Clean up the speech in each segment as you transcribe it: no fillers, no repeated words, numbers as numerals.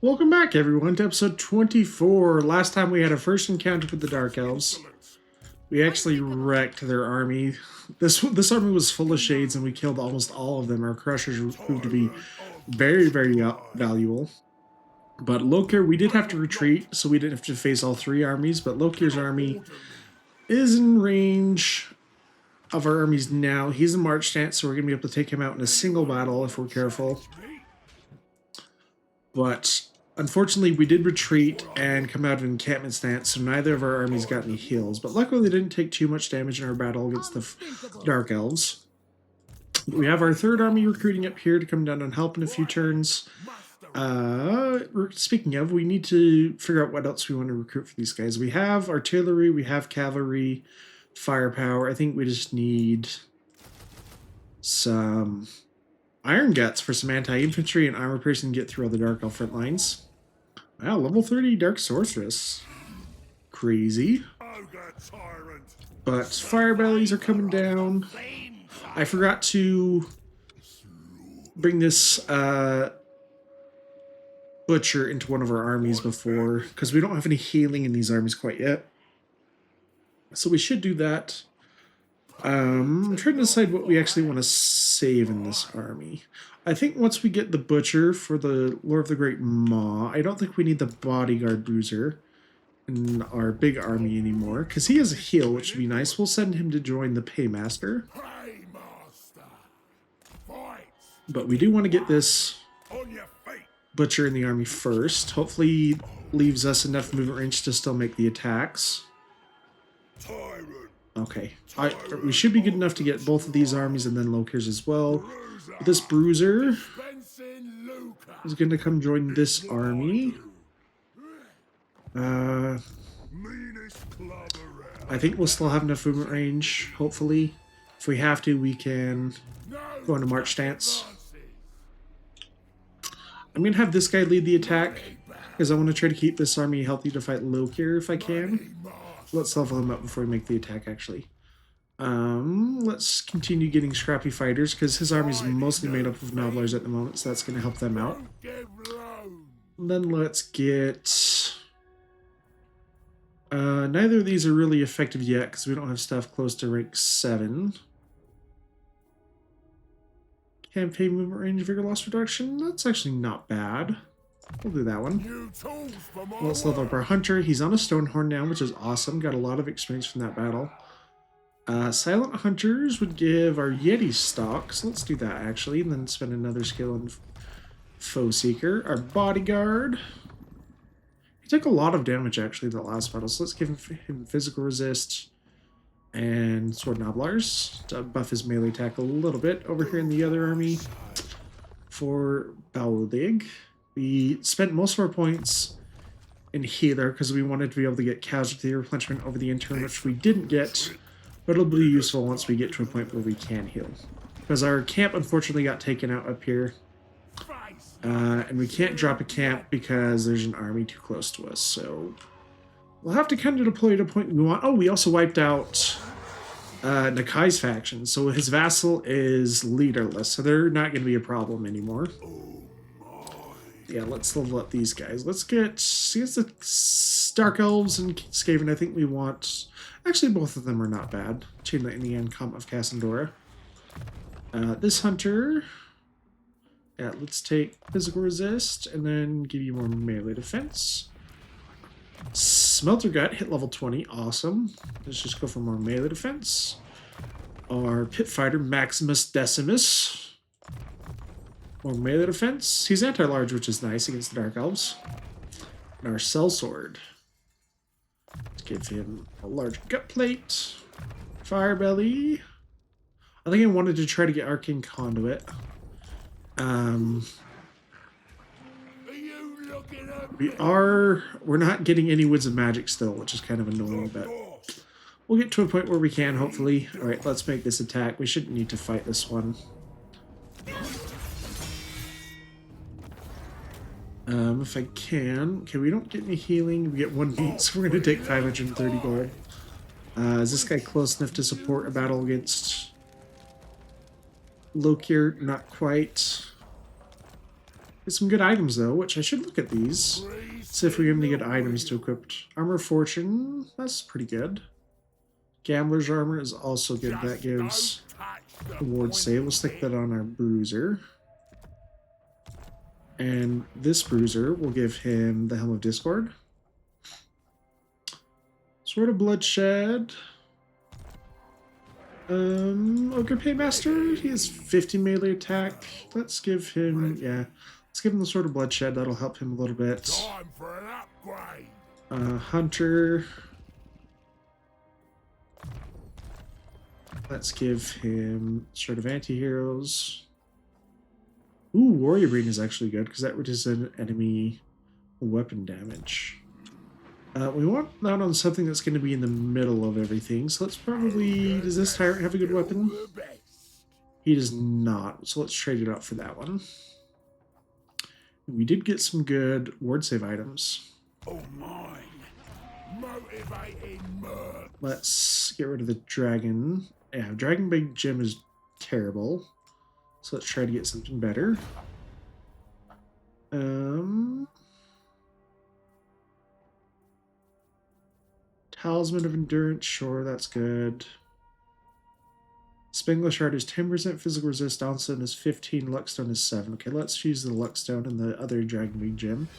Welcome back, everyone, to episode 24. Last time we had our first encounter with the Dark Elves. We actually wrecked their army. This army was full of shades, and we killed almost all of them. Our crushers proved to be very valuable. But Lokir, we did have to retreat, so we didn't have to face all three armies. But Lokir's army is in range of our armies now. He's in march stance, so we're going to be able to take him out in a single battle if we're careful. But unfortunately, we did retreat and come out of encampment stance, so neither of our armies got any heals. But luckily, they didn't take too much damage in our battle against the Dark Elves. We have our third army recruiting up here to come down and help in a few turns. Speaking of, we need to figure out what else we want to recruit for these guys. We have artillery, we have cavalry, firepower. I think we just need some Iron Guts for some anti-infantry and armor piercing to get through all the Dark Elf front lines. Wow, level 30 Dark Sorceress. Crazy. But fire bellies are coming down. I forgot to bring this butcher into one of our armies before, because we don't have any healing in these armies quite yet. So we should do that. I'm trying to decide what we actually want to save in this army. I think once we get the Butcher for the Lord of the Great Maw, I don't think we need the Bodyguard Bruiser in our big army anymore, because he has a heal, which would be nice. We'll send him to join the Paymaster. But we do want to get this Butcher in the army first. Hopefully he leaves us enough movement range to still make the attacks. Okay, we should be good enough to get both of these armies and then Lokir's as well. This Bruiser is going to come join this army. I think we'll still have enough movement range, hopefully. If we have to, we can go into march stance. I'm going to have this guy lead the attack, because I want to try to keep this army healthy to fight Lokir if I can. Let's level him up before we make the attack, actually. Let's continue getting scrappy fighters, because his army is mostly made up of Nobblers at the moment, so that's going to help them out. And then let's get... neither of these are really effective yet, because we don't have stuff close to rank 7. Campaign movement range, vigor loss reduction. That's actually not bad. We'll do that one. Let's level up our Hunter. He's on a Stonehorn now, which is awesome. Got a lot of experience from that battle. Silent Hunters would give our Yeti stock, so let's do that actually, and then spend another skill on Foe Seeker. Our Bodyguard. He took a lot of damage actually that last battle, so let's give him physical resist and Sword Nobblers to buff his melee attack a little bit. Over here in the other army for Bowlig. We spent most of our points in Healer because we wanted to be able to get casualty replenishment over the intern, which we didn't get, but it'll be useful once we get to a point where we can heal. Because our camp unfortunately got taken out up here, and we can't drop a camp because there's an army too close to us, so we'll have to kind of deploy to a point we want. Oh, we also wiped out Nakai's faction, so his vassal is leaderless, so they're not going to be a problem anymore. Yeah, let's level up these guys. Let's get, see, it's the Dark Elves and Skaven. I think we want, actually both of them are not bad. Chain Lightning and Comet of Cassandora. This Hunter, yeah, let's take physical resist and then give you more melee defense. Smelter Gut, hit level 20, awesome. Let's just go for more melee defense. Our Pit Fighter, Maximus Decimus. More melee defense. He's anti-large, which is nice against the Dark Elves. And our Sellsword. Let's give him a large gut plate. Fire Belly. I think I wanted to try to get Arcane Conduit. We're not getting any Woods of Magic still, which is kind of annoying, but we'll get to a point where we can, hopefully. Alright, let's make this attack. We shouldn't need to fight this one. If I can. Okay, we don't get any healing. We get 1 beat, so we're going to take 530 gold. Is this guy close enough to support a battle against Lokir? Not quite. Get some good items, though, which I should look at these. See if we're going to get items to equip. Armor Fortune, that's pretty good. Gambler's Armor is also good. That gives a ward save. We'll stick that on our Bruiser. And this Bruiser will give him the Helm of Discord. Sword of Bloodshed. Ogre Paymaster, he has 50 melee attack. Let's give him, yeah, let's give him the Sword of Bloodshed. That'll help him a little bit. Time for an upgrade. Hunter. Let's give him Sword of Anti-Heroes. Ooh, Warrior Brain is actually good because that reduces an enemy weapon damage. We want that on something that's going to be in the middle of everything. So let's probably... Does this tyrant have a good weapon? He does not. So let's trade it out for that one. We did get some good ward save items. Oh, mine. Motivating murk. Let's get rid of the dragon. Yeah, Dragon Big Gem is terrible. So let's try to get something better. Talisman of Endurance, sure, that's good. Spangler Shard is 10% physical resist, Downstone is 15, Luck Stone is 7. Okay, let's use the Luck Stone and the other Dragon Big Gem.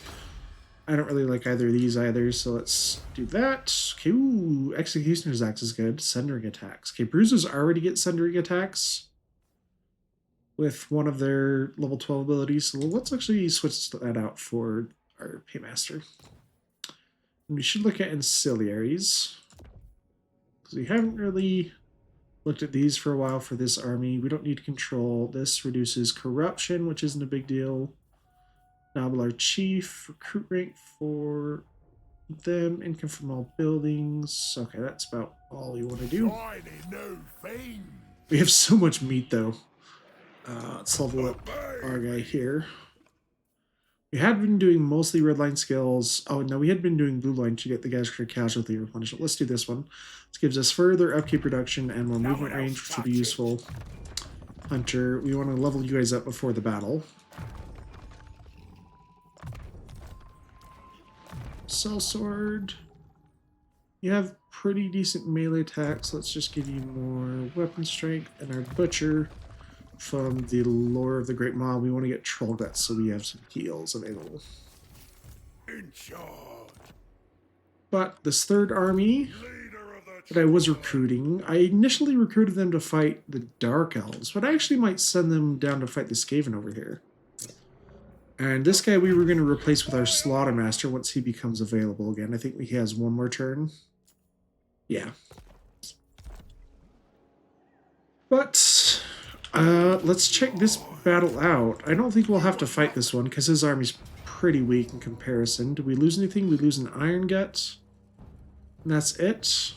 I don't really like either of these either, so let's do that. Okay, ooh, Executioner's Axe is good. Sundering Attacks. Okay, Bruisers already get Sundering Attacks with one of their level 12 abilities, so let's actually switch that out for our Paymaster. We should look at ancillaries, because we haven't really looked at these for a while for this army. We don't need control. This reduces corruption, which isn't a big deal. Nobilar Chief, recruit rank for them, income from all buildings. Okay, that's about all we want to do. We have so much meat, though. Let's level up our guy here. We had been doing mostly red line skills. Oh, no, we had been doing blue line to get the guys for casualty replenishment. Let's do this one. This gives us further upkeep reduction and more movement range, which will be useful. Hunter, we want to level you guys up before the battle. Sellsword. You have pretty decent melee attacks. Let's just give you more weapon strength. And our Butcher, from the Lore of the Great Maw, we want to get Troll Guts so we have some heals available. In charge. But this third army that I was recruiting, I initially recruited them to fight the Dark Elves, but I actually might send them down to fight the Skaven over here. And this guy we were going to replace with our Slaughtermaster once he becomes available again. I think he has one more turn. Yeah. But let's check this battle out. I don't think we'll have to fight this one because his army's pretty weak in comparison. Did we lose anything? We lose an Iron Gut. And that's it.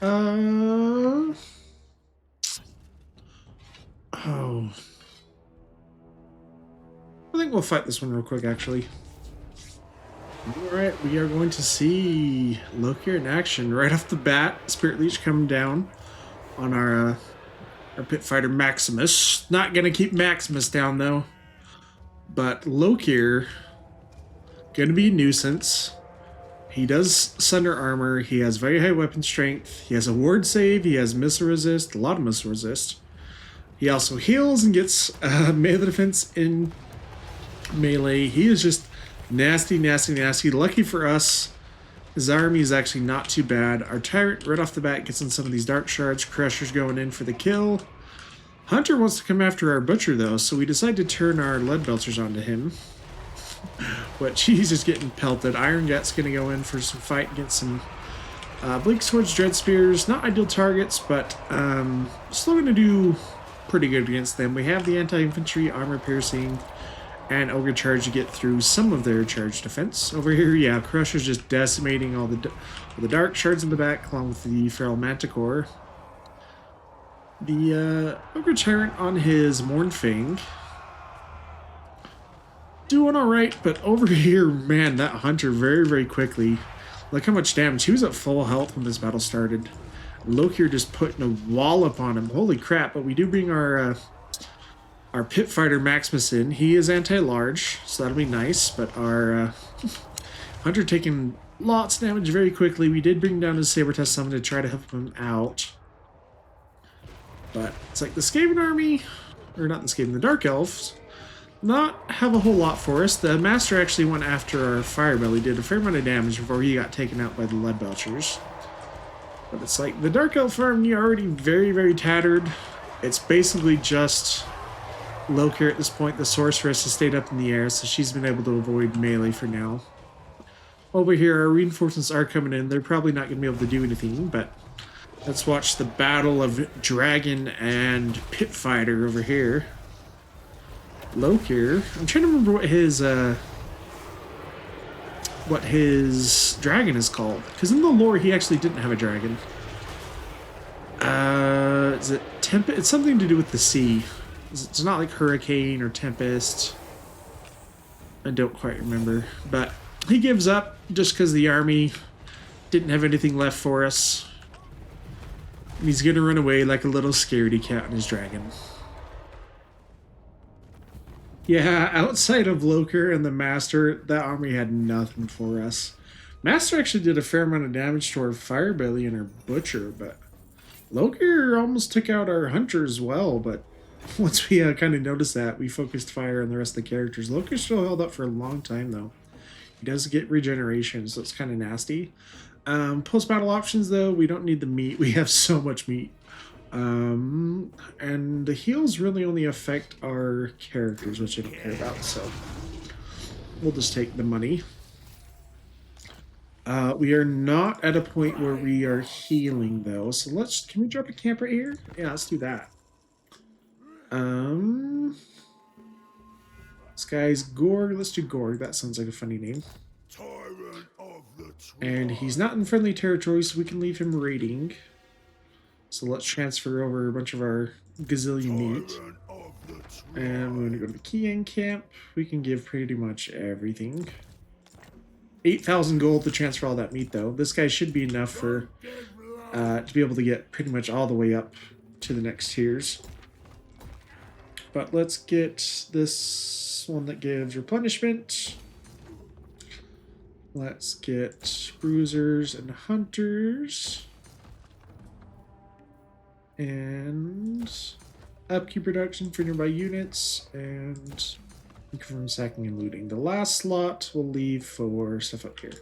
Oh. I think we'll fight this one real quick, actually. Alright, we are going to see Loki in action right off the bat. Spirit Leech coming down on our Pit Fighter Maximus. Not going to keep Maximus down, though. But Lokir, going to be a nuisance. He does Sunder Armor. He has very high weapon strength. He has a ward save. He has missile resist. A lot of missile resist. He also heals and gets melee defense in melee. He is just nasty, nasty, nasty. Lucky for us, his army is actually not too bad. Our Tyrant right off the bat gets in some of these Dark Shards. Crusher's going in for the kill. Hunter wants to come after our Butcher, though, so we decide to turn our Lead Belchers onto him. But he's just getting pelted. Iron Gut's going to go in for some fight against some Bleak Swords, Dread Spears. Not ideal targets, but still going to do pretty good against them. We have the Anti-Infantry, Armor Piercing, and Ogre Charge to get through some of their charge defense. Over here, yeah, Crusher's just decimating all the Dark Shards in the back, along with the Feral Manticore. The Ogre Tyrant on his Mournfang doing alright, but over here, man, that Hunter very, very quickly. Look how much damage. He was at full health when this battle started. Lokir just putting a wallop on him. Holy crap, but we do bring our our pit fighter Maximus in. He is anti-large, so that'll be nice. But our hunter taking lots of damage very quickly. We did bring down his Saber-Test Summon to try to help him out. But it's like the Skaven army, or not the Skaven, the Dark Elves, not have a whole lot for us. The Master actually went after our Firebelly, did a fair amount of damage before he got taken out by the Lead Belchers. But it's like the Dark Elf army already very, very tattered. It's basically just Lokir at this point. The Sorceress has stayed up in the air, so she's been able to avoid melee for now. Over here, our reinforcements are coming in. They're probably not going to be able to do anything, but let's watch the battle of Dragon and Pit Fighter over here. Lokir. I'm trying to remember what his dragon is called, because in the lore he actually didn't have a dragon. Is it Tempest? It's something to do with the sea. It's not like Hurricane or Tempest. I don't quite remember, but he gives up just because the army didn't have anything left for us. And he's gonna run away like a little scaredy cat on his dragon. Yeah, outside of Lokir and the Master, that army had nothing for us. Master actually did a fair amount of damage to our Firebelly and our Butcher, but Lokir almost took out our Hunter as well, but once we kind of noticed that, we focused fire on the rest of the characters. Lokir still held up for a long time, though. He does get regeneration, so it's kind of nasty. Post-battle options, though, we don't need the meat. We have so much meat. And the heals really only affect our characters, which I don't care about, so we'll just take the money. We are not at a point where we are healing, though, so can we drop a camp right here? Yeah, let's do that. This guy's Gorg. Let's do Gorg. That sounds like a funny name. And he's not in friendly territory, so we can leave him raiding. So let's transfer over a bunch of our gazillion meat. And we're going to go to the Kian camp. We can give pretty much everything. 8,000 gold to transfer all that meat, though. This guy should be enough for to be able to get pretty much all the way up to the next tiers. But let's get this one that gives replenishment. Let's get bruisers and hunters. And upkeep reduction for nearby units, and confirm sacking and looting. The last slot we'll leave for stuff up here.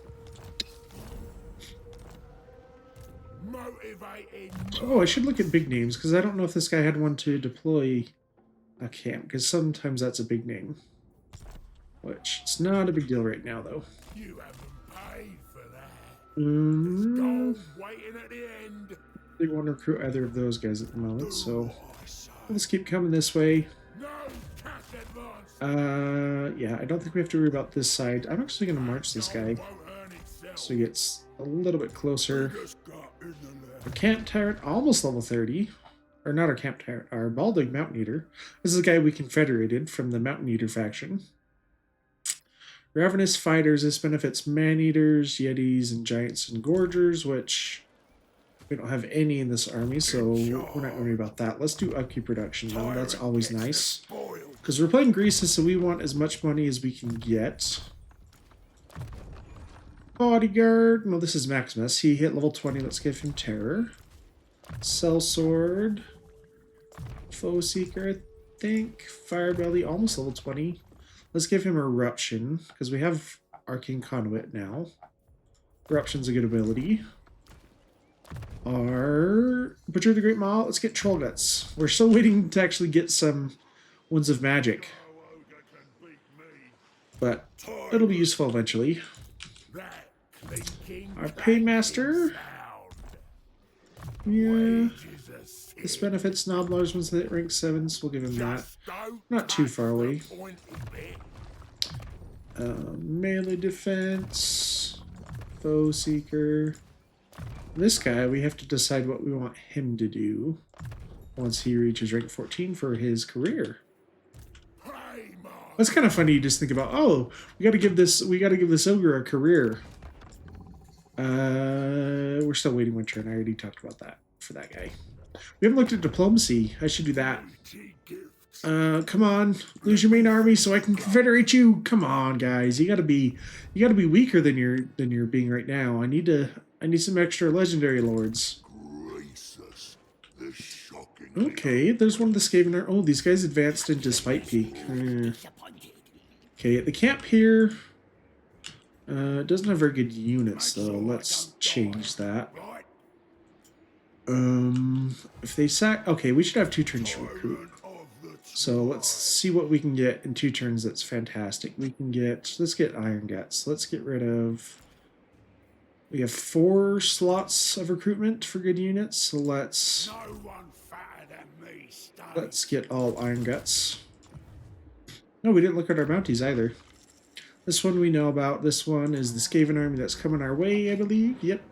Oh, I should look at big names, because I don't know if this guy had one to deploy a camp, because sometimes that's a big name. Which, it's not a big deal right now, though. You haven't paid for that. Gold waiting at the end. They won't recruit either of those guys at the moment, so let's keep coming this way. Yeah, I don't think we have to worry about this side. I'm actually going to march this guy so he gets a little bit closer. Our camp tyrant, almost level 30. Or not our camp tyrant, our Baldig Mountain Eater. This is a guy we confederated from the Mountain Eater faction. Ravenous Fighters, this benefits Man-Eaters, Yetis, and Giants and Gorgers, which we don't have any in this army, so we're not going to worry about that. Let's do upkeep reduction, though. That's always nice. Because we're playing Greases, so we want as much money as we can get. Bodyguard. No, this is Maximus. He hit level 20. Let's give him Terror. Sellsword. Foe Seeker, I think. Firebelly, almost level 20. Let's give him Eruption, because we have Arcane Conduit now. Eruption's a good ability. Our Butcher the Great Maw, let's get Troll Guts. We're still waiting to actually get some Winds of Magic. But it'll be useful eventually. Our Paymaster. Yeah. This benefits Nobblers once they hit rank 7, so we'll give him that. Not too far away. Melee defense. Foe Seeker. This guy, we have to decide what we want him to do once he reaches rank 14 for his career. That's kind of funny. You just think about, oh, we got to give this ogre a career. We're still waiting one turn. I already talked about that for that guy. We haven't looked at diplomacy. I should do that. Come on, lose your main army so I can confederate you. Come on, guys, you gotta be weaker than you're being right now. I need some extra legendary lords. Okay, there's one of the Skaven. Oh, these guys advanced into Spite Peak. Okay, at the camp here, it doesn't have very good units though. Let's change that. If they sack, okay, we should have 2 turns to recruit. So let's see what we can get in 2 turns. That's fantastic. Let's get Iron Guts. Let's get rid of. We have 4 slots of recruitment for good units. So let's get all Iron Guts. No, we didn't look at our bounties either. This one we know about. This one is the Skaven army that's coming our way, I believe. Yep.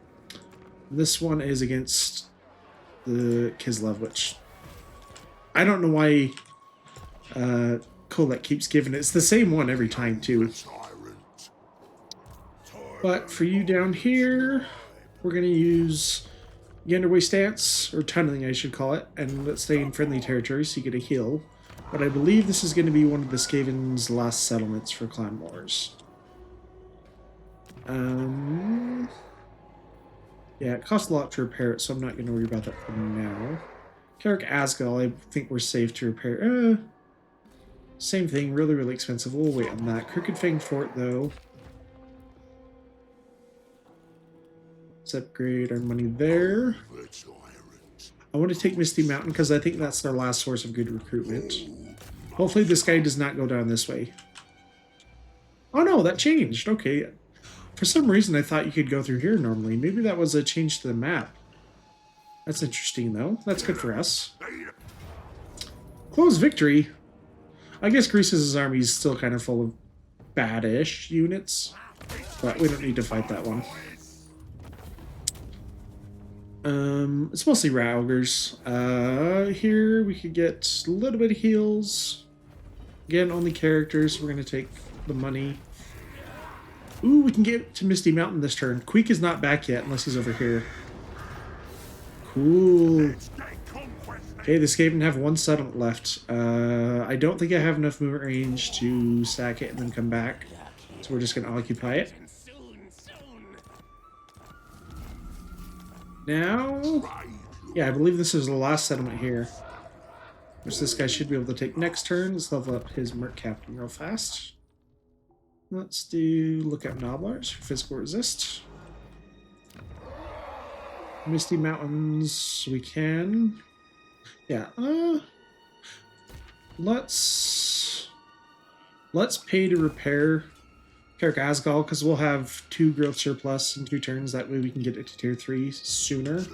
This one is against the Kislev, which I don't know why Colette keeps giving it. It's the same one every time, too. But for you down here, we're going to use the underway stance, or tunneling I should call it, and let's stay in friendly territory so you get a heal. But I believe this is going to be one of the Skaven's last settlements for Clan Wars. Yeah, it costs a lot to repair it, so I'm not going to worry about that for now. Carrick Asgal, I think we're safe to repair. Same thing, really, really expensive. We'll wait on that. Crooked Fang Fort, though. Let's upgrade our money there. I want to take Misty Mountain because I think that's their last source of good recruitment. Hopefully this guy does not go down this way. Oh no, that changed. Okay. For some reason I thought you could go through here normally. Maybe that was a change to the map. That's interesting though. That's good for us. Close victory. I guess Grease's army is still kind of full of bad-ish units. But we don't need to fight that one. It's mostly rat ogres. Here we could get a little bit of heals. Again, only characters. We're gonna take the money. Ooh, we can get to Misty Mountain this turn. Queek is not back yet unless he's over here. Cool. Okay, the Skaven have 1 settlement left. I don't think I have enough movement range to sack it and then come back. So we're just gonna occupy it. Now, yeah, I believe this is the last settlement here, which this guy should be able to take next turn. Let's level up his Merc Captain real fast. Let's do Lookout Nobblers for physical resist. Misty Mountains, we can. Yeah, let's pay to repair Carrick Asgal, because we'll have 2 growth surplus in 2 turns. That way we can get it to tier 3 sooner.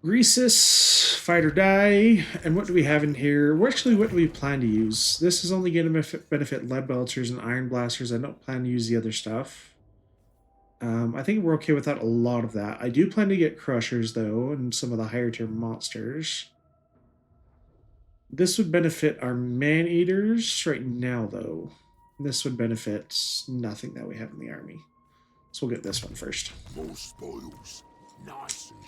Greasus, Fight or Die. And what do we have in here? What do we plan to use? This is only going to benefit Lead Belchers and Iron Blasters. I don't plan to use the other stuff. I think we're okay without a lot of that. I do plan to get Crushers, though, and some of the higher tier monsters. This would benefit our Man-Eaters right now, though. This would benefit nothing that we have in the army. So we'll get this one first. More spoils. Nice and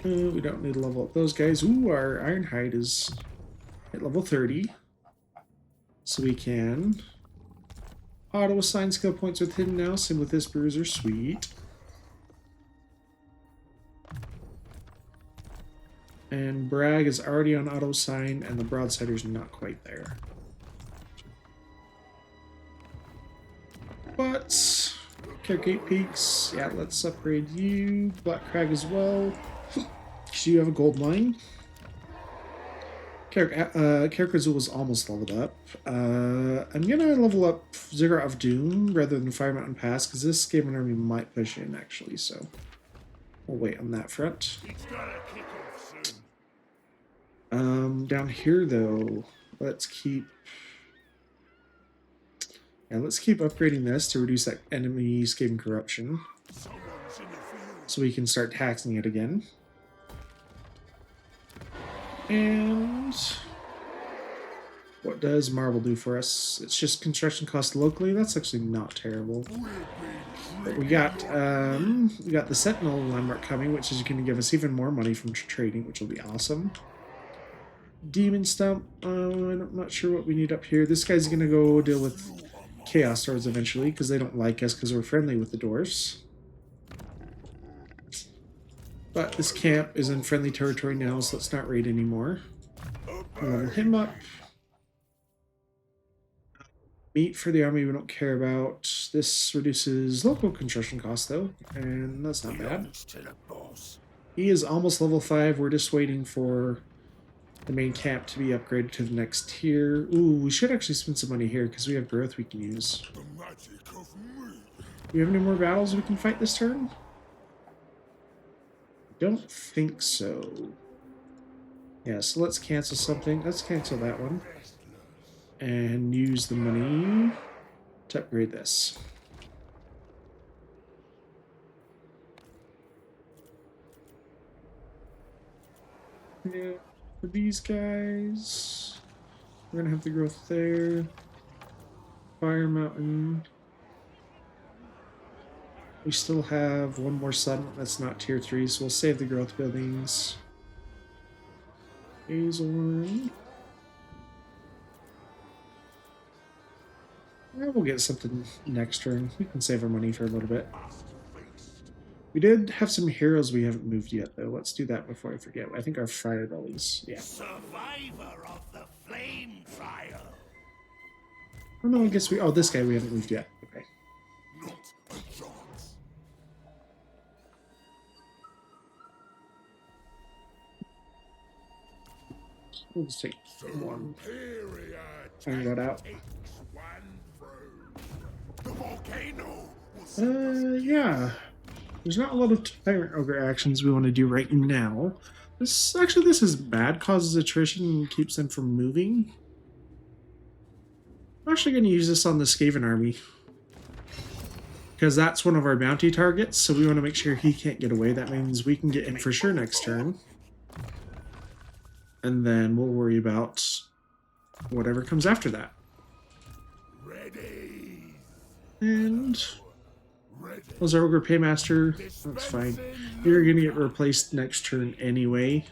shiny. We don't need to level up those guys. Ooh, our Ironhide is at level 30. So we can auto-assign skill points with him now. Same with this Bruiser. Sweet. And Bragg is already on auto-assign, and the Broadsider's not quite there. But Carrick 8 Peaks, yeah, let's upgrade you. Black Crag as well, because you have a gold mine. Carrick Azul is almost leveled up. I'm gonna level up Ziggurat of Doom rather than Fire Mountain Pass, because this Skaven army might push in actually, so we'll wait on that front. Down here though, let's keep upgrading this to reduce that enemy Skaven corruption, so we can start taxing it again. And what does Marble do for us? It's just construction cost locally. That's actually not terrible. But we got the Sentinel landmark coming, which is going to give us even more money from trading, which will be awesome. Demon Stump. I'm not sure what we need up here. This guy's gonna go deal with Chaos Swords eventually because they don't like us because we're friendly with the dwarves. But this camp is in friendly territory now, so let's not raid anymore. Level him up. Meat for the army we don't care about. This reduces local construction costs though, and that's not bad. He is almost level 5. We're just waiting for the main camp to be upgraded to the next tier. Ooh, we should actually spend some money here because we have growth we can use. Do we have any more battles we can fight this turn? Don't think so. Yeah, so let's cancel something. Let's cancel that one. And use the money to upgrade this. Yeah, for these guys, we're gonna have the growth there. Fire Mountain. We still have one more settlement that's not tier 3, so we'll save the growth buildings. Hazelworm. Yeah, we'll get something next turn. We can save our money for a little bit. We did have some heroes we haven't moved yet, though. Let's do that before I forget. I think our fire bellies. Yeah. Survivor of the flame trial. Oh no, I guess we. Oh, this guy we haven't moved yet. Okay. Not a chance. We'll just take one. Fire that out. The volcano. Yeah. There's not a lot of Tyrant Ogre actions we want to do right now. This is bad. Causes attrition and keeps them from moving. I'm actually going to use this on the Skaven army. Because that's one of our bounty targets, so we want to make sure he can't get away. That means we can get him for sure next turn. And then we'll worry about whatever comes after that. Ready. And was our Ogre Paymaster. That's fine. You're going to get replaced next turn anyway.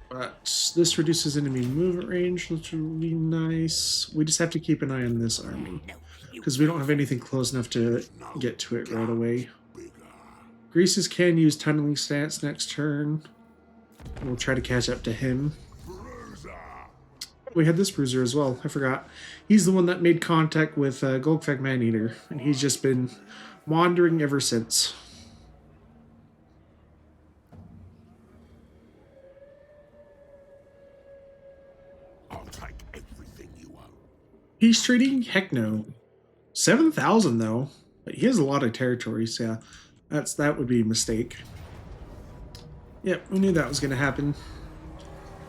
But this reduces enemy movement range, which will be nice. We just have to keep an eye on this army. Because we don't have anything close enough to get to it right away. Greases can use tunneling stance next turn. We'll try to catch up to him. We had this bruiser as well. I forgot. He's the one that made contact with Golgfag Maneater, and he's just been wandering ever since. I'll take everything you own. Peace treaty? Heck no. 7,000 though. But he has a lot of territories. Yeah, that would be a mistake. Yep, we knew that was going to happen.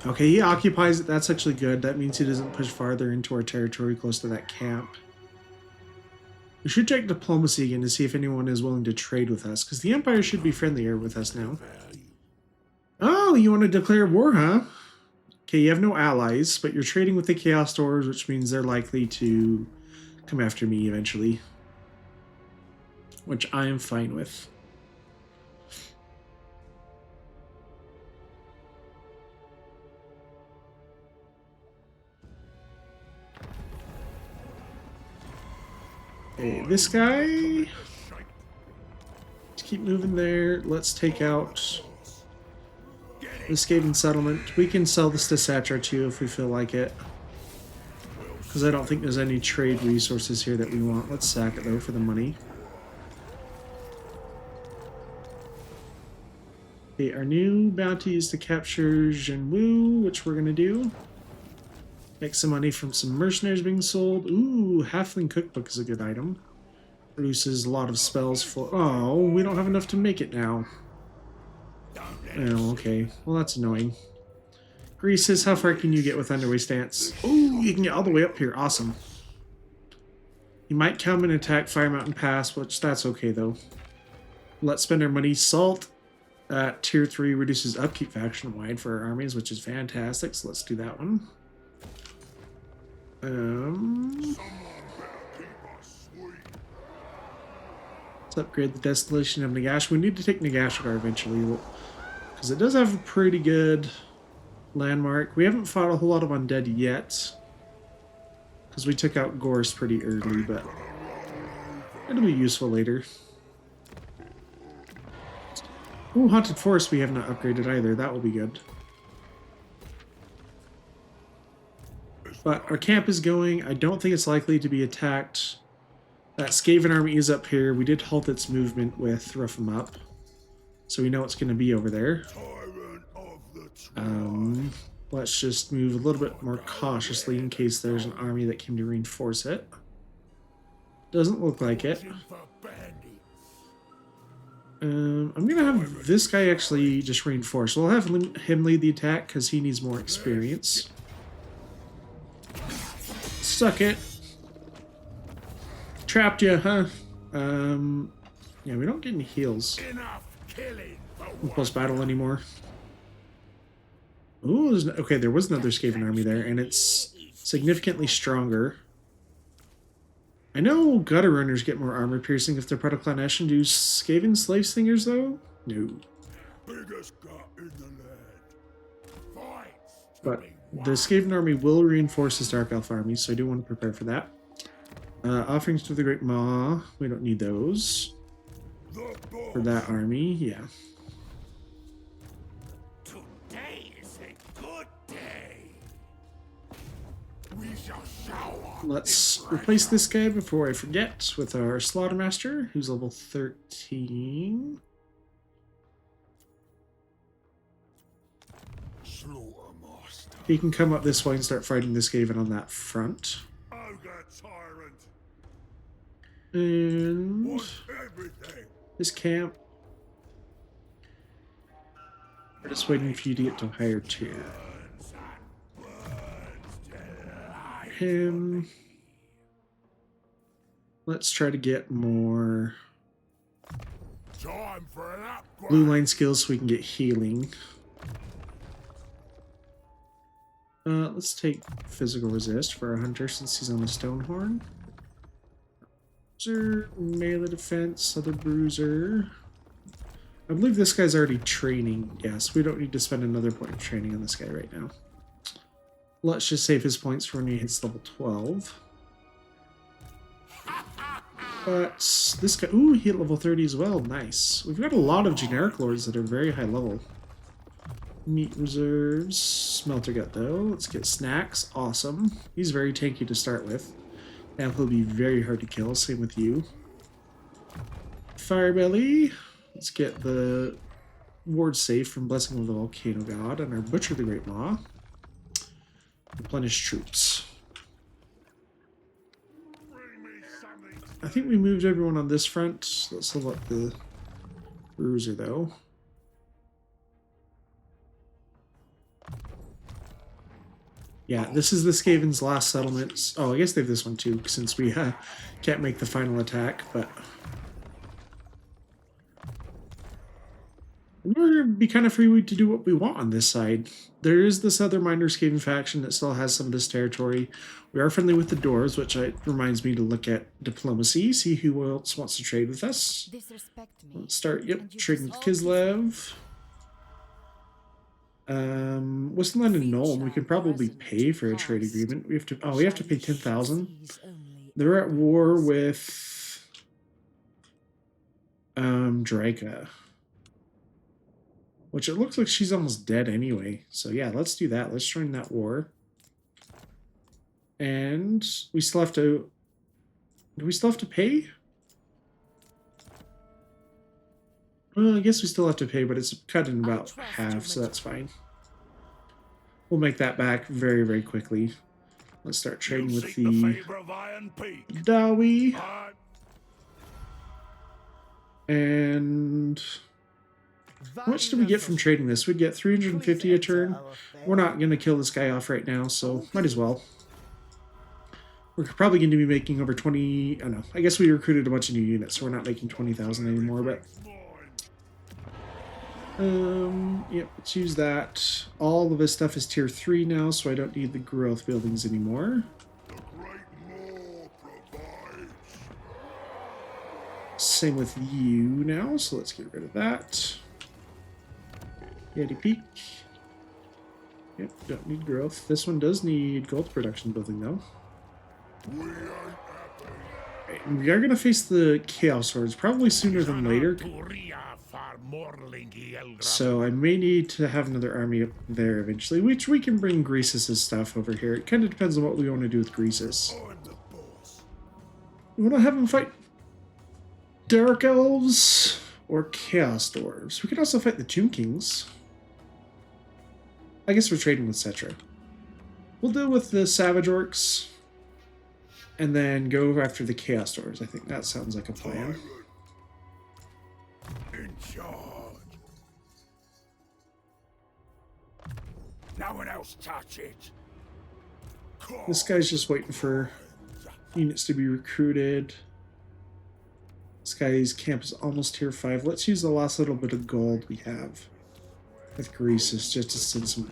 Okay, he occupies it. That's actually good. That means he doesn't push farther into our territory close to that camp. We should check diplomacy again to see if anyone is willing to trade with us, because the Empire should be friendlier with us now. Oh, you want to declare war, huh? Okay, you have no allies, but you're trading with the Chaos Dwarves, which means they're likely to come after me eventually. Which I am fine with. Okay, this guy. Let's keep moving there. Let's take out this Skaven settlement. We can sell this to Satchar too if we feel like it. Because I don't think there's any trade resources here that we want. Let's sack it though for the money. Okay, our new bounty is to capture Jinwu, which we're going to do. Make some money from some mercenaries being sold. Ooh, Halfling Cookbook is a good item. Produces a lot of spells for... Oh, we don't have enough to make it now. Oh, okay. Well, that's annoying. Greases, how far can you get with Underway Stance? Ooh, you can get all the way up here. Awesome. You might come and attack Fire Mountain Pass, which that's okay, though. Let's spend our money. Salt at Tier 3 reduces upkeep faction-wide for our armies, which is fantastic, so let's do that one. Let's upgrade the Desolation of Nagash. We need to take Nagashgar eventually. Because it does have a pretty good landmark. We haven't fought a whole lot of undead yet. Because we took out Gorse pretty early, but it'll be useful later. Ooh, Haunted Forest we have not upgraded either. That will be good. But our camp is going. I don't think it's likely to be attacked. That Skaven army is up here. We did halt its movement with Rough 'em Up. So we know it's going to be over there. Let's just move a little bit more cautiously in case there's an army that came to reinforce it. Doesn't look like it. I'm going to have this guy actually just reinforce. We'll have him lead the attack because he needs more experience. Suck it. Trapped you, huh? Yeah, we don't get any heals in close battle anymore. Ooh, okay, there was another Skaven army there, and it's significantly stronger. I know gutter runners get more armor piercing if they're Protoclaneshan. Do Skaven slave singers though? No. But the Skaven army will reinforce his Dark Elf army, so I do want to prepare for that. Offerings to the Great Maw. We don't need those. For that army, yeah. Today is a good day. We shall shower. Let's replace this guy before I forget with our Slaughtermaster, who's level 13. He can come up this way and start fighting this Skaven on that front. Ogre tyrant. And this camp. We're just waiting for you to get to a higher tier. Him. Let's try to get more Time for an upgrade. blue line skills so we can get healing. Let's take physical resist for our hunter since he's on the Stonehorn. Bruiser, melee defense, other bruiser. I believe this guy's already training. Yes, we don't need to spend another point of training on this guy right now. Let's just save his points for when he hits level 12. But this guy, ooh, he hit level 30 as well. Nice. We've got a lot of generic lords that are very high level. Meat reserves. Smelter gut though. Let's get snacks. Awesome. He's very tanky to start with. And he'll be very hard to kill. Same with you. Firebelly. Let's get the ward safe from Blessing of the Volcano God and our Butcher the Great Maw. Replenish troops. I think we moved everyone on this front. Let's level up the bruiser though. Yeah, this is the Skaven's last settlement. Oh, I guess they have this one too, since we can't make the final attack, but we're going to be kind of free to do what we want on this side. There is this other minor Skaven faction that still has some of this territory. We are friendly with the Doors, which reminds me to look at diplomacy, see who else wants to trade with us. Let's start, trading with Kislev. What's the land in Nuln? We can probably pay for a trade agreement. We have to pay 10,000. They're at war with Draca. Which it looks like she's almost dead anyway. So yeah, let's do that. Let's join that war. And we still have to... Do we still have to pay? Well, I guess we still have to pay, but it's cut in about half, so that's fine. We'll make that back very, very quickly. Let's start trading with the Dawi. And how much do we get from trading this? We'd get 350 a turn. We're not going to kill this guy off right now, so might as well. We're probably going to be making over 20... I don't know. I guess we recruited a bunch of new units, so we're not making 20,000 anymore, but... Yep, let's use that. All of this stuff is tier 3 now, so I don't need the growth buildings anymore. Same with you now, so let's get rid of that. Yeti Peak. Yep, don't need growth. This one does need gold production building, though. Right, we are going to face the Chaos Swords probably sooner than later. So I may need to have another army up there eventually, which we can bring Greasus' stuff over here. It kind of depends on what we want to do with Greasus. We want to have him fight Dark Elves or Chaos Dwarves. We could also fight the Tomb Kings. I guess we're trading with Cetra. We'll deal with the Savage Orcs and then go after the Chaos Dwarves. I think that sounds like a plan. In charge. No one else touch it. This guy's just waiting for units to be recruited. This guy's camp is almost tier 5. Let's use the last little bit of gold we have with Greasus just to send some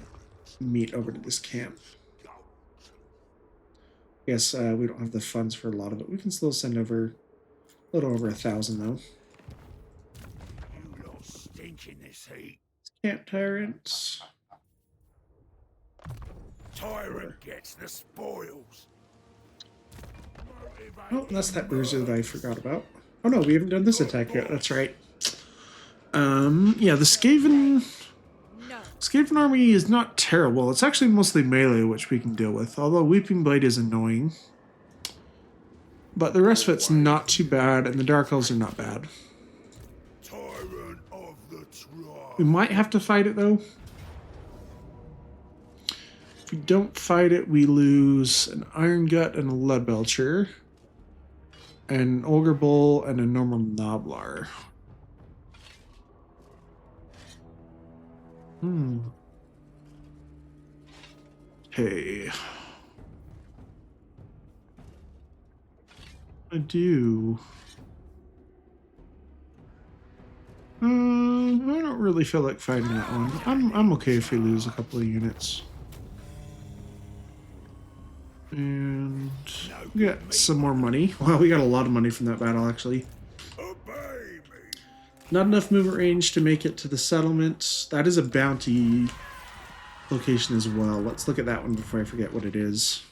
meat over to this camp. Yes, we don't have the funds for a lot of it. We can still send over a little over 1,000 though. You lot stink in this heat. Camp tyrants. Tyrant gets the spoils. Oh, that's that bruiser that I forgot about. Oh no, we haven't done this attack yet. That's right. Yeah, the Skaven army is not terrible. It's actually mostly melee, which we can deal with. Although Weeping Blade is annoying. But the rest of it's not too bad, and the Dark Elves are not bad. Tyrant of the tribe. We might have to fight it, though. If we don't fight it, we lose an Iron Gut and a Lead Belcher. And an Ogre Bull and a normal Noblar. Hey. I do. I don't really feel like fighting that one. I'm okay if we lose a couple of units. And we got some more money. Wow, we got a lot of money from that battle, actually. Not enough movement range to make it to the settlement. That is a bounty location as well. Let's look at that one before I forget what it is.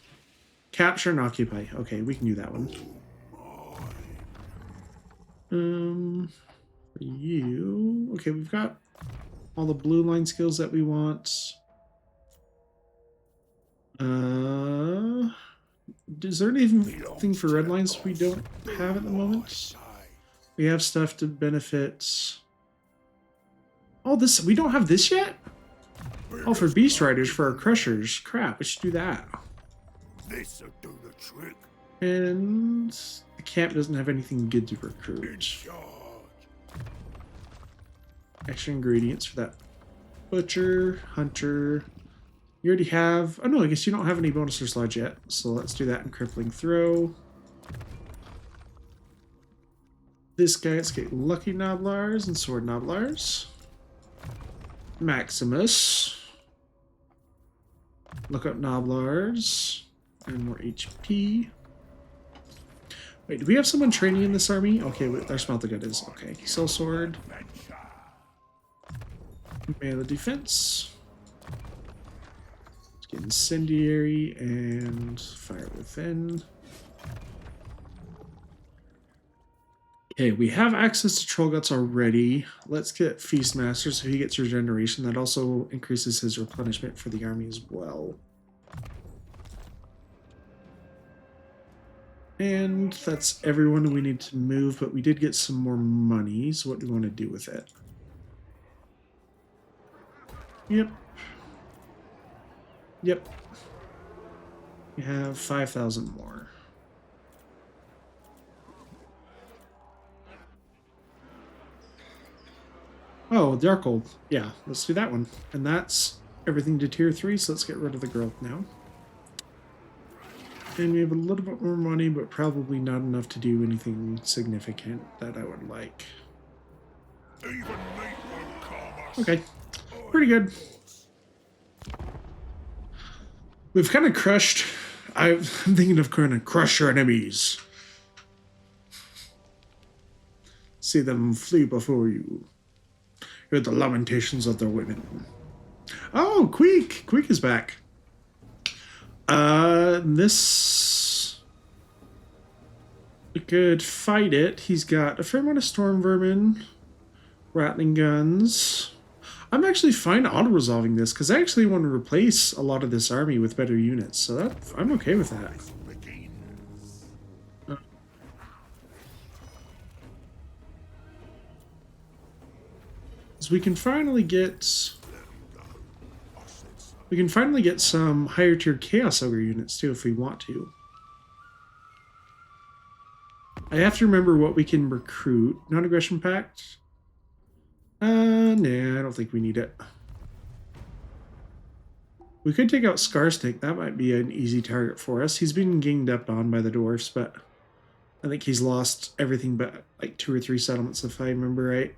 Capture and occupy. Okay, we can do that one. For you. Okay, we've got all the blue line skills that we want. Is there anything for red lines we don't have at the moment? We have stuff to benefit. Oh, this, we don't have this yet? Oh, for Beast Riders, for our Crushers. Crap, we should do that. This'll do the trick. And the camp doesn't have anything good to recruit. Extra ingredients for that. Butcher, Hunter. You already have... Oh no, I guess you don't have any bonus or sludge yet. So let's do that in Crippling Throw. This guy, let's get Lucky Noblars and Sword Noblars. Maximus. Look up Noblars. And more HP. Wait, do we have someone training in this army? Okay, wait, our Smelter Gut is. Okay, Soul Sword. Melee Defense. Let's get Incendiary and Fire Within. Okay, we have access to Troll Guts already. Let's get Feastmaster so he gets regeneration. That also increases his replenishment for the army as well. And that's everyone we need to move, but we did get some more money, so what do we want to do with it? Yep. Yep. We have 5,000 more. Oh, Darkhold. Yeah, let's do that one. And that's everything to tier 3, so let's get rid of the growth now. And we have a little bit more money, but probably not enough to do anything significant that I would like. Okay, pretty good. We've kind of crushed... I'm thinking of kind of crush your enemies. See them flee before you. Hear the lamentations of their women. Oh, Queek! Queek is back. This... We could fight it. He's got a fair amount of storm vermin, rattling guns. I'm actually fine auto-resolving this, because I actually want to replace a lot of this army with better units, so I'm okay with that. So we can finally get some higher tier Chaos Ogre units too if we want to. I have to remember what we can recruit. Non-aggression pact. Nah, I don't think we need it. We could take out Scarsnake. That might be an easy target for us. He's been ganged up on by the dwarfs, but I think he's lost everything but like 2 or 3 settlements if I remember right.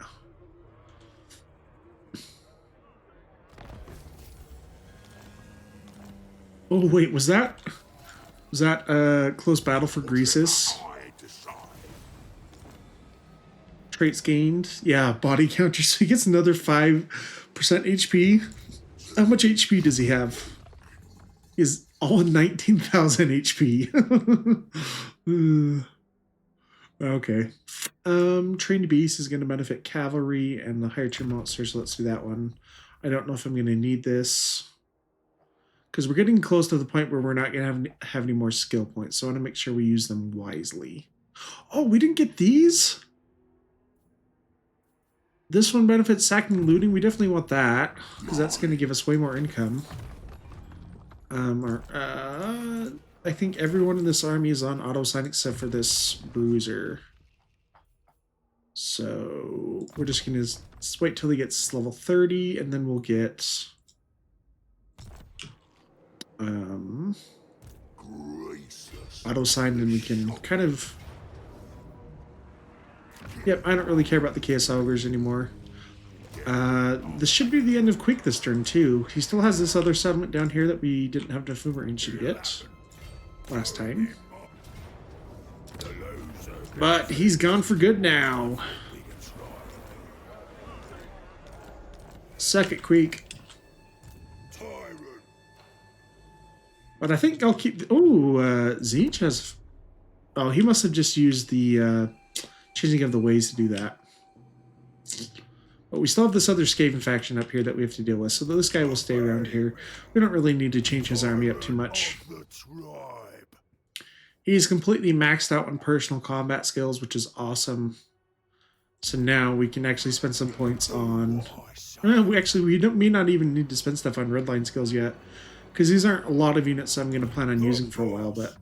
Oh wait, was that a close battle for Greasus? Traits gained. Yeah, body counter. So he gets another 5% HP. How much HP does he have? He has all 19,000 HP. Okay. Trained Beast is going to benefit cavalry and the higher tier monsters, so let's do that one. I don't know if I'm going to need this, because we're getting close to the point where we're not going to have any more skill points, so I want to make sure we use them wisely. Oh, we didn't get these? This one benefits sacking and looting. We definitely want that, because that's going to give us way more income. I think everyone in this army is on auto-sign except for this bruiser. So we're just going to wait till he gets level 30, and then we'll get... auto-signed, and we can kind of... Yep, I don't really care about the Chaos Ogres anymore. This should be the end of Queek this turn, too. He still has this other settlement down here that we didn't have enough movement range to get last time. But he's gone for good now. Suck it, Queek. But I think I'll keep... Zeech has... Oh, he must have just used the changing of the ways to do that. But we still have this other Skaven faction up here that we have to deal with, so this guy will stay around here. We don't really need to change his army up too much. He's completely maxed out on personal combat skills, which is awesome. So now we can actually spend some points on... we may not even need to spend stuff on redline skills yet, because these aren't a lot of units I'm going to plan on using for a while, but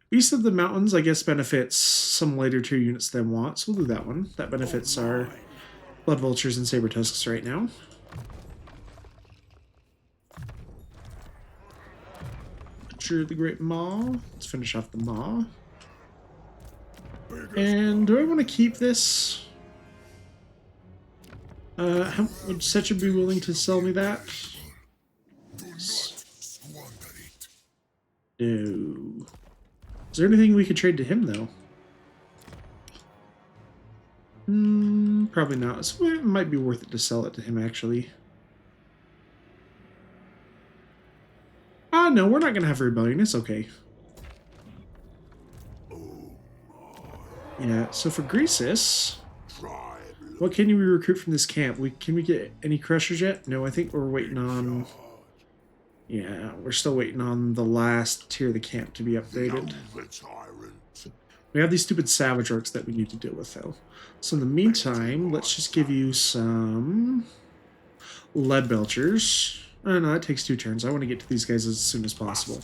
Beast of the Mountains, I guess, benefits some later tier units than want, so we'll do that one. That benefits our Blood Vultures and Saber Tusks right now. Butcher the Great Maw. Let's finish off the Maw. And do I want to keep this? How would Setcher be willing to sell me that? No. Is there anything we could trade to him, though? Probably not. So it might be worth it to sell it to him, actually. No, we're not going to have a rebellion. It's okay. Yeah, so for Greasus, what can we recruit from this camp? Can we get any crushers yet? No, I think we're waiting on... Yeah, we're still waiting on the last tier of the camp to be upgraded. We have these stupid savage orcs that we need to deal with, though. So in the meantime, let's just give you some lead belchers. Oh, no, that takes 2 turns. I want to get to these guys as soon as possible.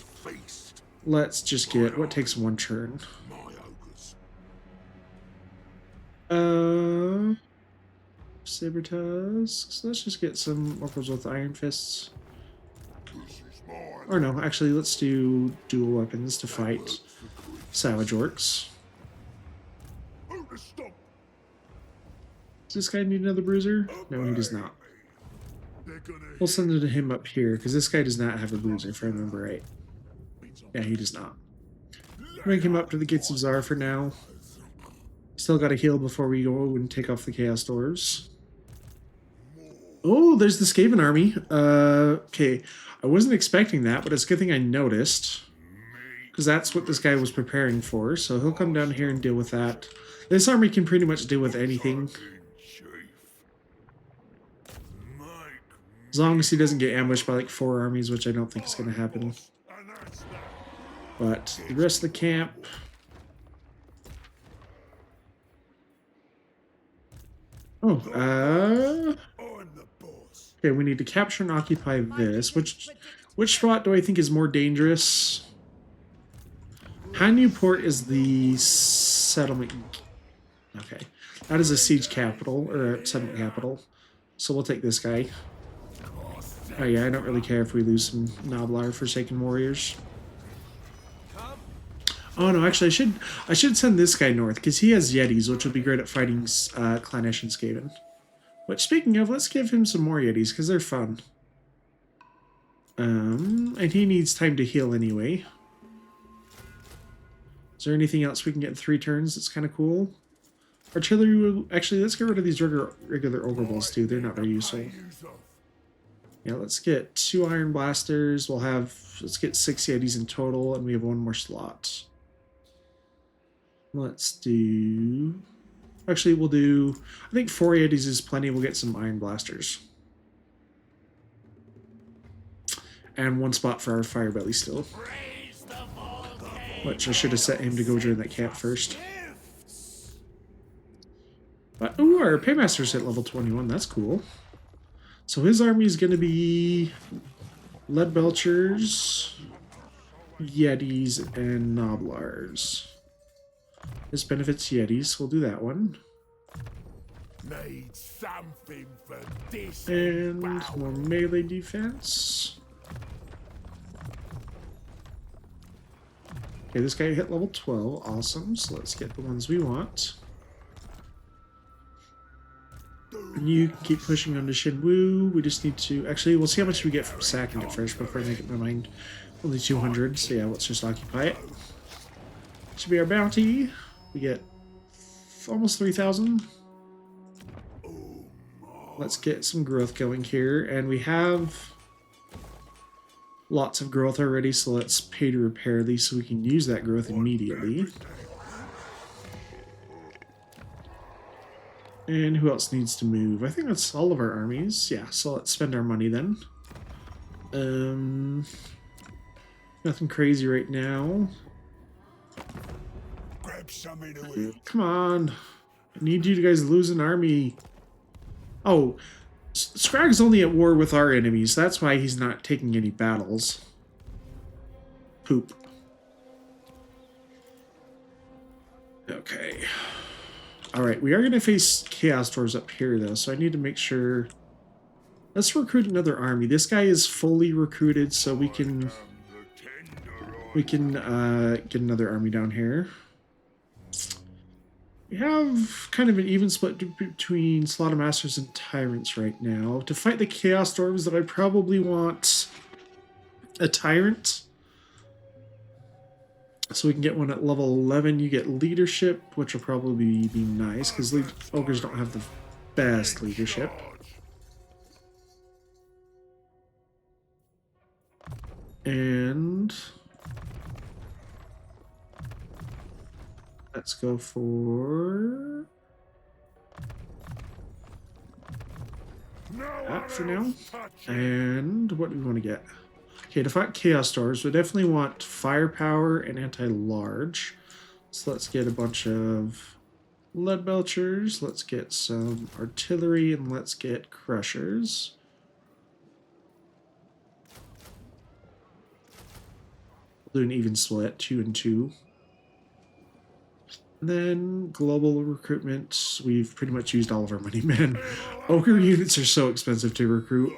Let's just get... What takes 1 turn? Saber tusks. Let's just get some orcals with iron fists. Or no, actually, let's do dual weapons to fight savage orcs. Does this guy need another bruiser? No, he does not. We'll send it to him up here, because this guy does not have a bruiser, if I remember right. Yeah, he does not. Bring him up to the Gates of Zar for now. Still got to heal before we go and take off the Chaos Dwarves. Oh, there's the Skaven army. Okay. I wasn't expecting that, but it's a good thing I noticed. Because that's what this guy was preparing for. So he'll come down here and deal with that. This army can pretty much deal with anything. As long as he doesn't get ambushed by like 4 armies, which I don't think is going to happen. But the rest of the camp... Oh, okay, we need to capture and occupy this. Which spot do I think is more dangerous? Hanuport is the settlement. Okay, that is a siege capital, or a settlement capital. So we'll take this guy. Oh yeah, I don't really care if we lose some Noblar Forsaken Warriors. Oh no, actually I should send this guy north, because he has Yetis, which will be great at fighting Clanesh and Skaven. But speaking of, let's give him some more Yetis, because they're fun. And he needs time to heal anyway. Is there anything else we can get in 3 turns that's kind of cool? Artillery will... Actually, let's get rid of these regular Ogre Bolts too. They're not very useful. Yeah, let's get 2 Iron Blasters. We'll have... Let's get 6 Yetis in total, and we have 1 more slot. Let's do... Actually, we'll do... I think 4 Yetis is plenty. We'll get some Iron Blasters. And 1 spot for our Firebelly still. Which I should have set him to go join that camp first. But, ooh, our Paymaster's hit level 21. That's cool. So his army is going to be Lead Belchers, Yetis, and Noblars. This benefits Yetis. We'll do that one. Need something for this. And more melee defense. Okay, this guy hit level 12. Awesome. So let's get the ones we want. And you can keep pushing on to Shinwu. We just need to... Actually, we'll see how much we get from sacking it first before I make up my mind. Only 200. So yeah, let's just occupy it. Should be our bounty. We get almost 3,000. Let's get some growth going here. And we have lots of growth already, so let's pay to repair these so we can use that growth immediately. And who else needs to move? I think that's all of our armies. Yeah, so let's spend our money then. Nothing crazy right now. Come on. I need you guys to lose an army. Oh, Scragg's only at war with our enemies. That's why he's not taking any battles. Poop. Okay. Alright, we are going to face Chaos Dwarves up here, though, so I need to make sure... Let's recruit another army. This guy is fully recruited, so we can get another army down here. We have kind of an even split between Slaughtermasters and Tyrants right now. To fight the Chaos Dwarves, that I probably want a Tyrant. So we can get one at level 11. You get Leadership, which will probably be nice, because Ogres don't have the best leadership. And... let's go for that for now. And what do we want to get? Okay, to fight Chaos Dwarves, we definitely want Firepower and Anti-Large. So let's get a bunch of Lead Belchers, let's get some Artillery, and let's get Crushers. We'll do an even split, 2 and 2. Then global recruitment, we've pretty much used all of our money, man. Ogre units are so expensive to recruit.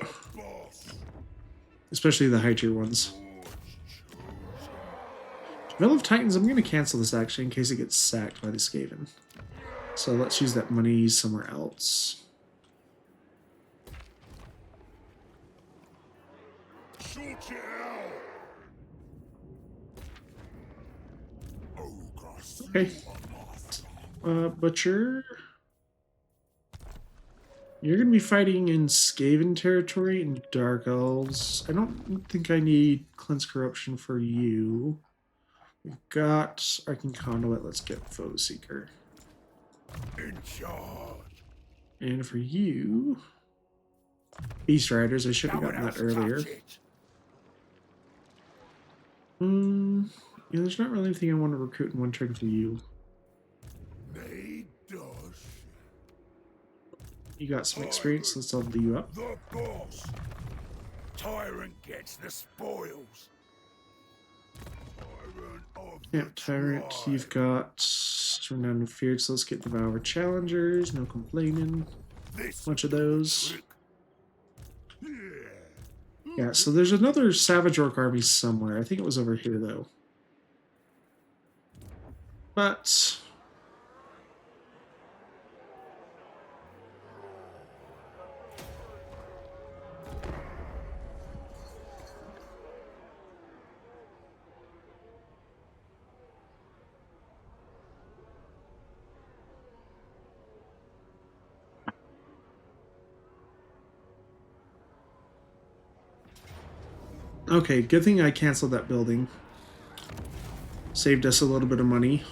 Especially the high tier ones. Veil of Titans, I'm going to cancel this actually in case it gets sacked by the Skaven. So let's use that money somewhere else. Okay. Butcher. You're going to be fighting in Skaven territory and Dark Elves. I don't think I need Cleanse Corruption for you. We've got Arcane Conduit. Let's get Foe Seeker. In charge. And for you, Beast Riders. I should have gotten that earlier. Yeah, there's not really anything I want to recruit in one turn for you. You got some experience. Let's level you up. The boss. Tyrant gets the spoils. Yep, Tyrant. You've got Renowned and Feared, so let's get the Devourer Challengers. No complaining. Bunch of those. Yeah, so there's another Savage Orc army somewhere. I think it was over here, though. But okay, good thing I canceled that building. Saved us a little bit of money.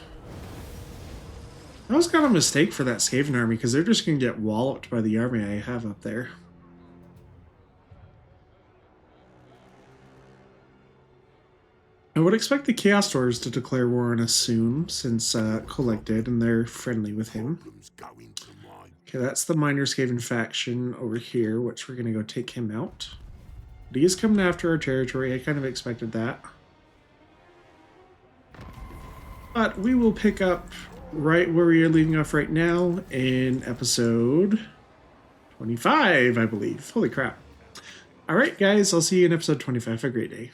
That was kind of a mistake for that Skaven army, because they're just going to get walloped by the army I have up there. I would expect the Chaos Dwarves to declare war on us soon, since Kolek did, and they're friendly with him. Okay, that's the Minor Skaven faction over here, which we're going to go take him out. But he is coming after our territory. I kind of expected that. But we will pick up right where we are leaving off right now in episode 25, I believe. Holy crap. All right, guys, I'll see you in episode 25. Have a great day.